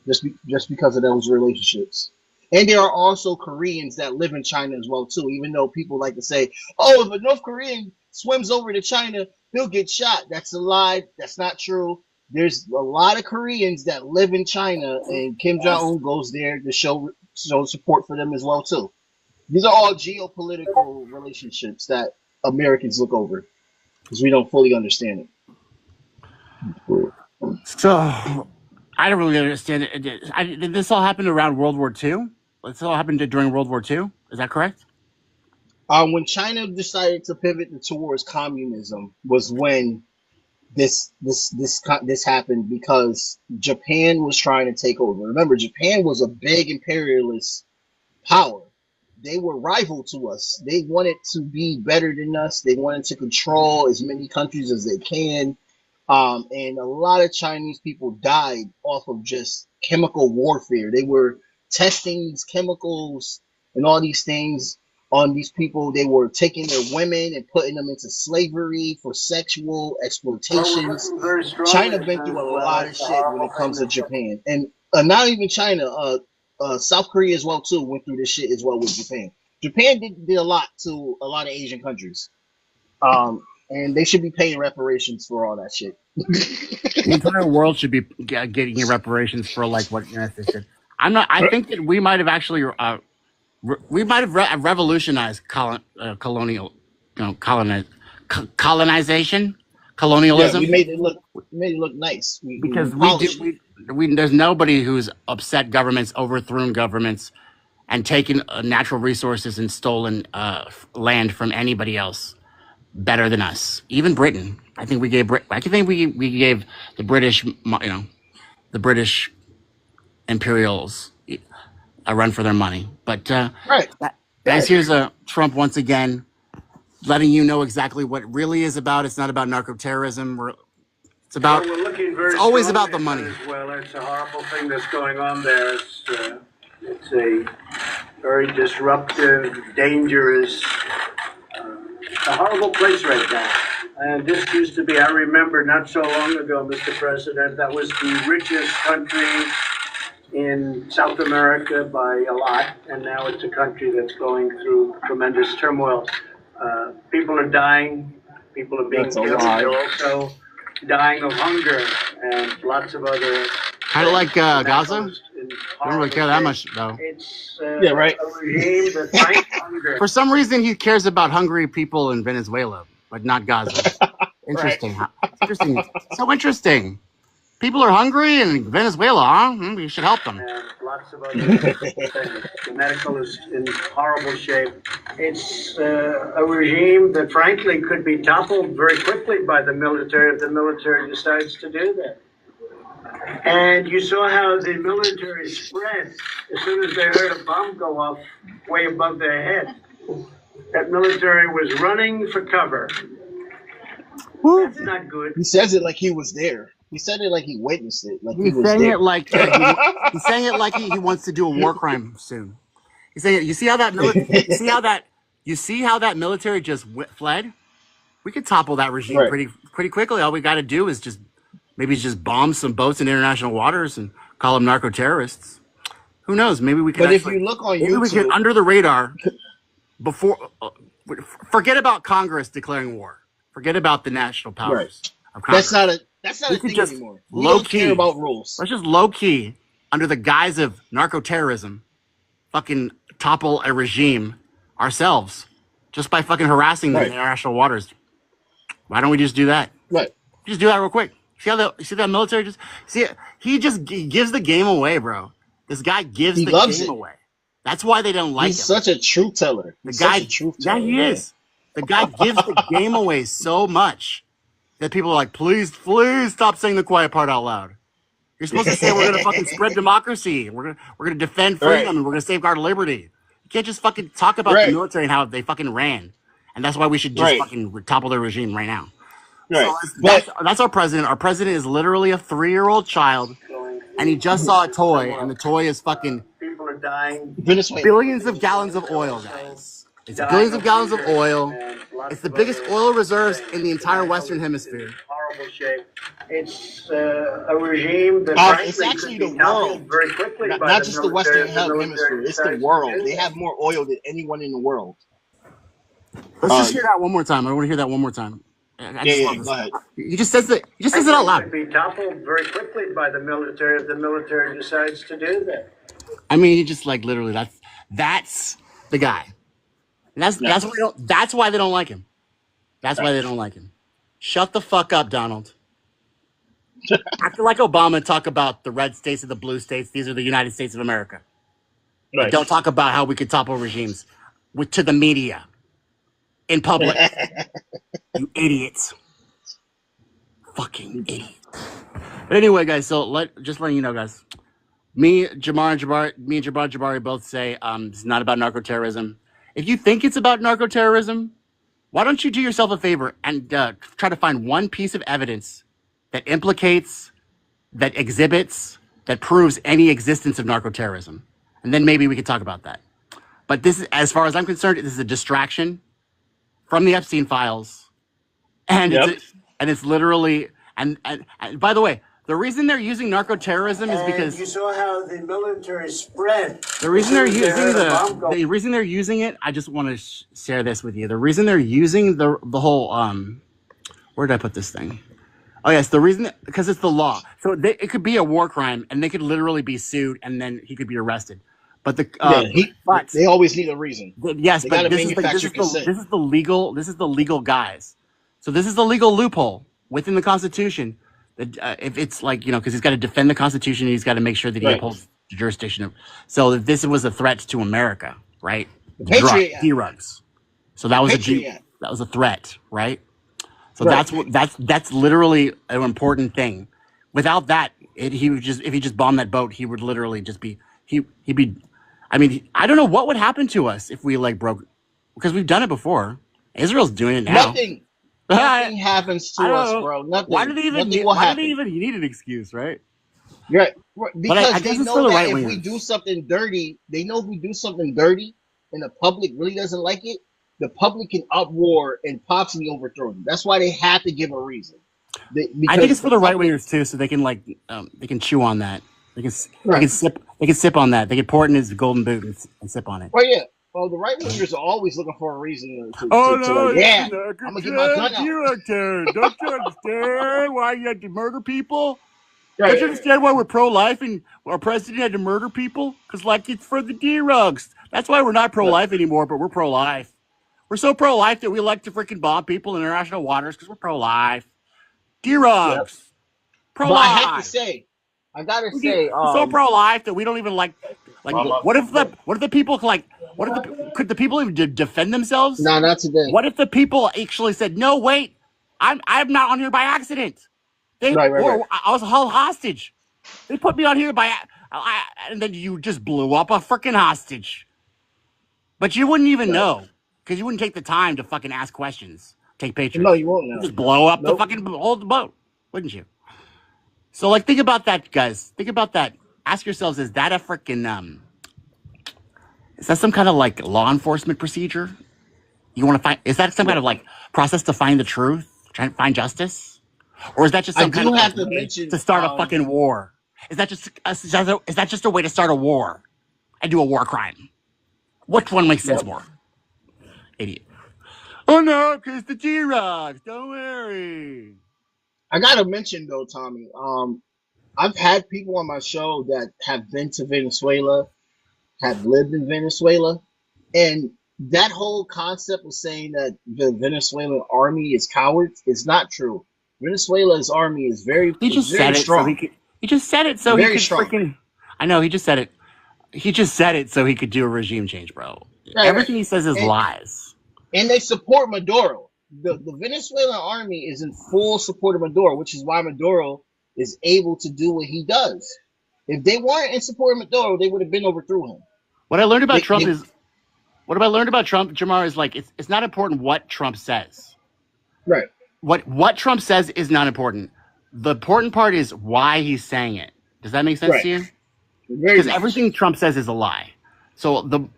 [SPEAKER 9] just because of those relationships. And there are also Koreans that live in China as well too. Even though people like to say, "Oh, if a North Korean swims over to China, he'll get shot." That's a lie. That's not true. There's a lot of Koreans that live in China, and Kim Jong Un goes there to show support for them as well too. These are all geopolitical relationships that Americans look over because we don't fully understand it.
[SPEAKER 5] So I don't really understand it. Did this all happen around World War II? This all happened during World War II? Is that correct?
[SPEAKER 9] When China decided to pivot towards communism was when this happened, because Japan was trying to take over. Remember, Japan was a big imperialist power. They were rival to us. They wanted to be better than us. They wanted to control as many countries as they can. And a lot of Chinese people died off of just chemical warfare. They were testing these chemicals and all these things on these people. They were taking their women and putting them into slavery for sexual exploitations. China been through a lot of shit when it comes to Japan, and not even China. South Korea as well too went through this shit as well with Japan. Japan did a lot to a lot of Asian countries, and they should be paying reparations for all that shit.
[SPEAKER 5] The entire world should be getting reparations for like what United States did. I'm not. I think that we might have actually revolutionized colonization. colonialism.
[SPEAKER 9] we made it look nice.
[SPEAKER 5] Because
[SPEAKER 9] We polished it.
[SPEAKER 5] there's nobody who's upset governments, overthrown governments, and taken natural resources and stolen land from anybody else better than us. Even Britain. I think we gave we gave the British, the British Imperials a run for their money. But
[SPEAKER 9] Right.
[SPEAKER 5] guys, here's Trump once again letting you know exactly what it really is about. It's not about narco-terrorism. It's about.
[SPEAKER 6] We're looking very
[SPEAKER 5] It's always
[SPEAKER 6] strongly
[SPEAKER 5] about the
[SPEAKER 6] at
[SPEAKER 5] money.
[SPEAKER 6] Venezuela. It's a horrible thing that's going on there. It's a very disruptive, dangerous, a horrible place right now. And this used to be, I remember not so long ago, Mr. President, that was the richest country in South America by a lot, and now it's a country that's going through tremendous turmoil. People are dying, people are being killed, they're also dying of hunger and lots of other...
[SPEAKER 5] Kind of like Gaza? I don't really care that much, though.
[SPEAKER 6] It's
[SPEAKER 9] right.
[SPEAKER 6] a regime that fights hunger.
[SPEAKER 5] For some reason, he cares about hungry people in Venezuela, but not Gaza. Interesting. Interesting. So interesting. People are hungry in Venezuela, huh? You should help them.
[SPEAKER 6] And lots of other things. The medical is in horrible shape. It's a regime that, frankly, could be toppled very quickly by the military if the military decides to do that. And you saw how the military spread as soon as they heard a bomb go off way above their head. That military was running for cover. That's not good.
[SPEAKER 9] He says it like he was there. He said it like he witnessed it. Like
[SPEAKER 5] He's
[SPEAKER 9] he was
[SPEAKER 5] saying
[SPEAKER 9] there.
[SPEAKER 5] it like he's saying it like he wants to do a war crime soon. He's saying it. You see how that military just fled? We could topple that regime pretty quickly. All we got to do is just bomb some boats in international waters and call them narco terrorists. Who knows? Maybe we could.
[SPEAKER 9] But if you look on YouTube,
[SPEAKER 5] we could under the radar before. Forget about Congress declaring war. Forget about the national powers of Congress.
[SPEAKER 9] That's not a thing anymore. We
[SPEAKER 5] Low
[SPEAKER 9] don't
[SPEAKER 5] key
[SPEAKER 9] care about rules.
[SPEAKER 5] Let's just low key, under the guise of narco terrorism, fucking topple a regime ourselves just by fucking harassing the international waters. Why don't we just do that?
[SPEAKER 9] Right.
[SPEAKER 5] Just do that real quick. See that military he just gives the game away, bro. This guy gives the game away. That's why they don't like him.
[SPEAKER 9] He's such a truth teller.
[SPEAKER 5] Yeah, he is. The guy gives the game away so much that people are like, please stop saying the quiet part out loud. You're supposed to say we're gonna fucking spread democracy. We're gonna defend freedom and we're gonna safeguard liberty. You can't just fucking talk about the military and how they fucking ran. And that's why we should just fucking topple their regime right now.
[SPEAKER 9] Right.
[SPEAKER 5] So that's our president. Our president is literally a 3-year-old child, and he just saw a toy, and the toy is fucking
[SPEAKER 6] People are dying.
[SPEAKER 5] billions of gallons of oil, guys. It's billions of gallons of oil. It's the biggest oil reserves in the entire Western Hemisphere.
[SPEAKER 6] Horrible shape. It's a regime that
[SPEAKER 9] it's actually the world,
[SPEAKER 6] very quickly
[SPEAKER 9] not just the Western Hemisphere. It's the world. They have more oil than anyone in the world.
[SPEAKER 5] Let's just hear that one more time. I want to hear that one more time.
[SPEAKER 9] Go ahead.
[SPEAKER 5] He just says it. He just says it out loud.
[SPEAKER 6] Be toppled very quickly by the military if the military decides to do that.
[SPEAKER 5] I mean, he just like literally. That's the guy. And that's why they don't like him. That's why they don't like him. Shut the fuck up, Donald. Act like Obama and talk about the red states and the blue states. These are the United States of America. Right. Don't talk about how we could topple regimes to the media in public. You idiots. Fucking idiots. But anyway, guys, so just letting you know, guys. Me and Jabbar Jabari both say it's not about narco-terrorism. If you think it's about narco-terrorism, why don't you do yourself a favor and try to find one piece of evidence that implicates, that exhibits, that proves any existence of narco-terrorism. And then maybe we could talk about that. But this is, as far as I'm concerned, this is a distraction from the Epstein files. And it's literally, and by the way, the reason they're using narco-terrorism is because
[SPEAKER 6] you saw how the military spread.
[SPEAKER 5] The reason they're using it, I just want to share this with you. The reason they're using the whole where did I put this thing? Oh yes, the reason, because it's the law. So it could be a war crime, and they could literally be sued, and then he could be arrested. But
[SPEAKER 9] they always need a reason.
[SPEAKER 5] Yes, but this is the legal guise. So this is the legal loophole. within the Constitution, that if it's like, because he's got to defend the Constitution, he's got to make sure that he upholds the jurisdiction of. So if this was a threat to America, right? D-rugs. So that was that was a threat, right? So that's literally an important thing. Without that, he would just, if he just bombed that boat, he would literally just be he'd be. I mean, I don't know what would happen to us if we like broke, because we've done it before. Israel's doing it now.
[SPEAKER 9] Nothing happens to us, bro. Nothing.
[SPEAKER 5] Why do they even need an excuse, right?
[SPEAKER 9] Right. Because
[SPEAKER 5] I
[SPEAKER 9] they know that if we do something dirty, in the public really doesn't like it, the public can uproar and possibly overthrow them. That's why they have to give a reason.
[SPEAKER 5] I think it's for the right wingers too, so they can like they can chew on that. They can sip on that. They can pour it in his golden boot and sip on it.
[SPEAKER 9] Well, yeah. Well, the right wingers are always looking for a reason to I'm gonna get my gun out.
[SPEAKER 5] Don't you understand why you had to murder people? Don't you understand why we're pro-life and our president had to murder people? Because like it's for the D-rugs. That's why we're not pro-life anymore, but we're pro-life. We're so pro-life that we like to freaking bomb people in international waters because we're pro-life. D-rugs. Pro-life.
[SPEAKER 9] But I gotta say,
[SPEAKER 5] we're so pro-life that we don't even like what if the people could the people even defend themselves?
[SPEAKER 9] No, not today.
[SPEAKER 5] What if the people actually said, no, wait, I'm not on here by accident. I was held hostage. They put me on here and then you just blew up a freaking hostage. But you wouldn't even know because you wouldn't take the time to fucking ask questions, take pictures.
[SPEAKER 9] No, you won't know.
[SPEAKER 5] Just blow up the fucking whole boat, wouldn't you? So, like, think about that, guys. Think about that. Ask yourselves, is that a freaking, is that some kind of, like, law enforcement procedure? You want to find, is that some kind of, like, process to find the truth? Trying to find justice? Or is that just some kind of like, to start a fucking war? Is that just a way to start a war and do a war crime? Which one makes sense more? Idiot. Oh, no, because the G-Rocks. Don't worry.
[SPEAKER 9] I gotta mention though, Tommy. I've had people on my show that have been to Venezuela, have lived in Venezuela, and that whole concept of saying that the Venezuelan army is cowards is not true. Venezuela's army is very strong.
[SPEAKER 5] He just said it so he could freaking. I know he just said it. He just said it so he could do a regime change, bro. Everything he says is lies.
[SPEAKER 9] And they support Maduro. The Venezuelan army is in full support of Maduro, which is why Maduro is able to do what he does. If they weren't in support of Maduro, they would have been overthrew him.
[SPEAKER 5] What I learned about Trump, Jamar, is like it's not important what Trump says.
[SPEAKER 9] Right.
[SPEAKER 5] What Trump says is not important. The important part is why he's saying it. Does that make sense to you? Because everything Trump says is a lie. So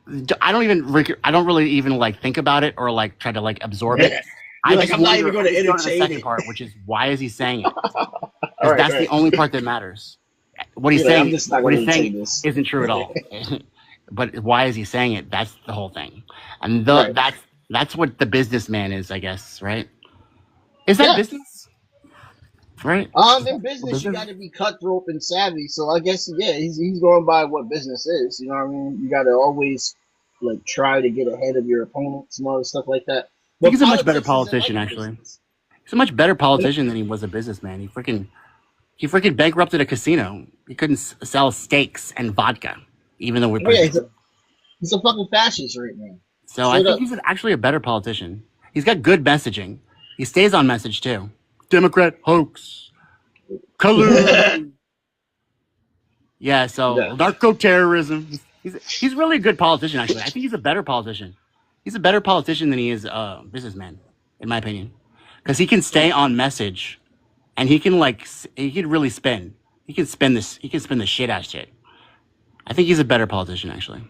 [SPEAKER 5] I don't really even like think about it or like try to like absorb it.
[SPEAKER 9] I'm not even going to entertain
[SPEAKER 5] the second part, which is why is he saying it? That's the only part that matters. What he's saying isn't true at all. But why is he saying it? That's the whole thing. And that's what the businessman is, I guess, right? Is that business? Right?
[SPEAKER 9] In business, you got to be cutthroat and savvy. So I guess, he's going by what business is. You know what I mean? You got to always like try to get ahead of your opponents and all this stuff like that.
[SPEAKER 5] I think he's a much better politician, actually. He's a much better politician than he was a businessman. He freaking bankrupted a casino. He couldn't sell steaks and vodka, even though
[SPEAKER 9] he's a fucking fascist right now.
[SPEAKER 5] So I think he's actually a better politician. He's got good messaging. He stays on message too. Democrat hoax, collusion. Narco terrorism. He's really a good politician, actually. I think he's a better politician. He's a better politician than he is a businessman, in my opinion, because he can stay on message, and he can really spin. He can spin the shit out of shit. I think he's a better politician, actually.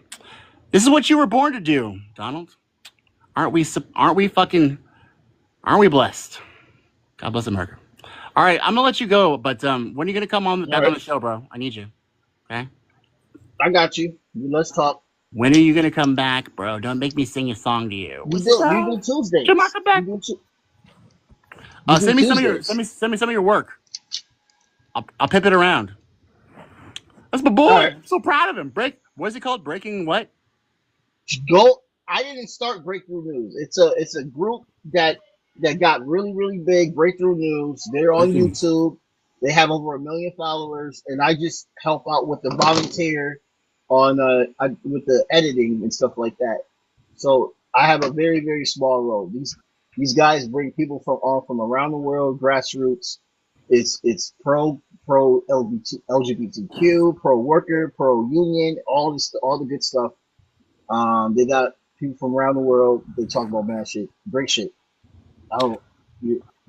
[SPEAKER 5] This is what you were born to do, Donald. Aren't we blessed? God bless America. All right, I'm gonna let you go, but when are you gonna come back on the show, bro? I need you. Okay.
[SPEAKER 9] I got you. Let's talk.
[SPEAKER 5] When are you gonna come back, bro? Don't make me sing a song to you.
[SPEAKER 9] We do Tuesdays.
[SPEAKER 5] Jamar, come back. Send me some of your work. I'll pip it around. That's my boy. Right. I'm so proud of him. What is it called? Breaking what?
[SPEAKER 9] I didn't start Breakthrough News. It's a group that that got really, really big, breakthrough news. They're on
[SPEAKER 5] Mm-mm.
[SPEAKER 9] YouTube. They have over 1 million followers, and I just help out with the volunteer on with the editing and stuff like that. So I have a very, very small role. These guys bring people from around the world, grassroots. It's pro LGBTQ, pro worker, pro union, all the good stuff. They got people from around the world. They talk about bad shit, great shit. Oh,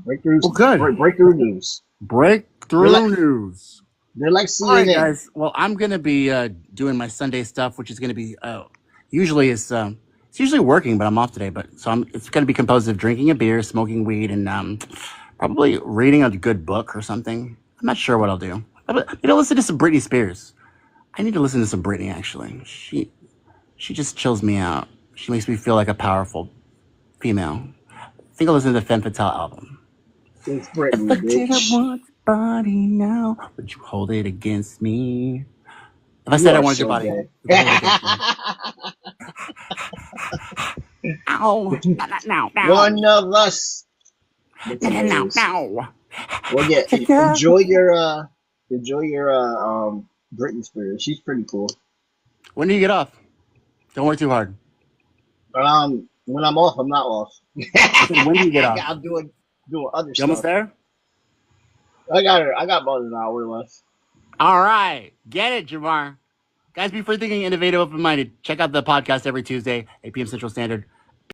[SPEAKER 9] breakthroughs,
[SPEAKER 5] Well, good.
[SPEAKER 9] breakthrough news.
[SPEAKER 5] Breakthrough news.
[SPEAKER 9] They're like
[SPEAKER 5] All right,
[SPEAKER 9] CNN.
[SPEAKER 5] guys. Well, I'm gonna be doing my Sunday stuff, which is gonna be usually it's usually working, but I'm off today. But it's gonna be composed of drinking a beer, smoking weed, and probably reading a good book or something. I'm not sure what I'll do. Maybe I'll listen to some Britney Spears. I need to listen to some Britney. Actually, she just chills me out. She makes me feel like a powerful female. I think I'll listen to the Femme Fatale album.
[SPEAKER 9] It's
[SPEAKER 5] If
[SPEAKER 9] Brittany,
[SPEAKER 5] I did
[SPEAKER 9] bitch.
[SPEAKER 5] I want your body now, would you hold it against me? If I
[SPEAKER 9] You
[SPEAKER 5] said I
[SPEAKER 9] are
[SPEAKER 5] wanted
[SPEAKER 9] so
[SPEAKER 5] your body,
[SPEAKER 9] gay.
[SPEAKER 5] would you hold it against me? Ow! Now!
[SPEAKER 9] One of us. That's hilarious. Well, yeah. Enjoy your Britney Spears. She's pretty cool.
[SPEAKER 5] When do you get off? Don't work too hard.
[SPEAKER 9] When I'm off, I'm not off.
[SPEAKER 5] When do you get off?
[SPEAKER 9] I'm doing other
[SPEAKER 5] You
[SPEAKER 9] stuff.
[SPEAKER 5] almost there?
[SPEAKER 9] I got about an hour left.
[SPEAKER 5] All right. Get it, Jamar. Guys, before thinking innovative, open-minded, check out the podcast every Tuesday, 8 p.m. Central Standard.